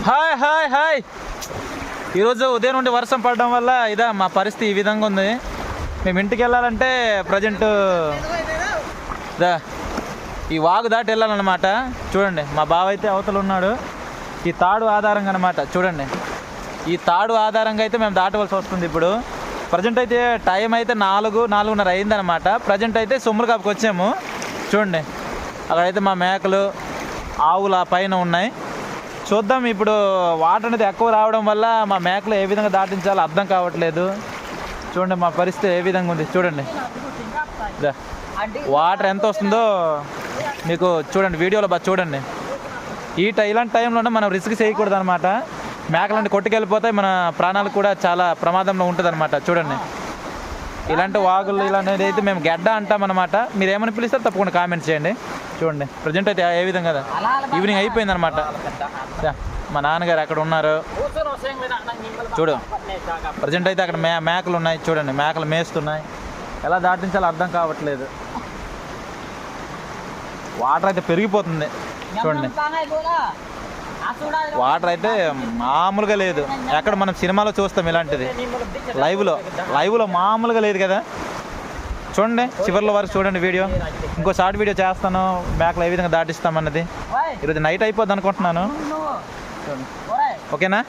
Hi hi hi. ఈరోజు ఉదయం నుండి వర్షం పడడం వల్ల ఇదా మా పరిస్థితి ఈ విధంగా ఉంది. మేము ఇంటికి వెళ్ళాలంటే ప్రజెంట్ ఈ వాగు దాటి వెళ్ళాలన్నమాట. చూడండి మా బావ అయితే అవతల ఉన్నాడు. ఈ తాడు ఆధారంగా అనమాట. చూడండి ఈ తాడు ఆధారంగా అయితే మేము దాటవలసి వస్తుంది. ఇప్పుడు ప్రజెంట్ అయితే టైం అయితే 4:30 అయిందనమాట. ప్రజెంట్ అయితే సొమ్ముల కాపుకి వచ్చాము. చూడండి అక్కడైతే మా మేకలు ఆవులు ఆ పైన ఉన్నాయి. చూద్దాం. ఇప్పుడు వాటర్ అనేది ఎక్కువ రావడం వల్ల మా మేకలు ఏ విధంగా దాటించాలో అర్థం కావట్లేదు. చూడండి మా పరిస్థితి ఏ విధంగా ఉంది. చూడండి వాటర్ ఎంత వస్తుందో మీకు చూడండి వీడియోలో బాగా చూడండి. ఇలాంటి టైంలోనే మనం రిస్క్ చేయకూడదు అనమాట. మేకలంటే కొట్టుకెళ్ళిపోతాయి, మన ప్రాణాలు కూడా చాలా ప్రమాదంలో ఉంటుంది అనమాట. చూడండి ఇలాంటి వాగులు ఇలాంటిది అయితే మేము గెడ్డ అంటాం అనమాట. మీరు ఏమని పిలుస్తారు తప్పకుండా కామెంట్ చేయండి. చూడండి ప్రజెంట్ అయితే ఏ విధంగా కదా ఈవినింగ్ అయిపోయింది అనమాట. మా నాన్నగారు అక్కడ ఉన్నారు. చూడు ప్రజెంట్ అయితే అక్కడ మేకలు ఉన్నాయి. చూడండి మేకలు మేస్తున్నాయి. ఎలా దాటించాలో అర్థం కావట్లేదు. వాటర్ అయితే పెరిగిపోతుంది. చూడండి వాటర్ అయితే మామూలుగా లేదు. ఎక్కడ మనం సినిమాలో చూస్తాం ఇలాంటిది. లైవ్లో మామూలుగా లేదు కదా. చూడండి చివరిలో వరకు చూడండి వీడియో. ఇంకో షార్ట్ వీడియో చేస్తాను మేకలు ఏ విధంగా దాటిస్తామన్నది. ఈరోజు నైట్ అయిపోద్ది అనుకుంటున్నాను. ఓకేనా?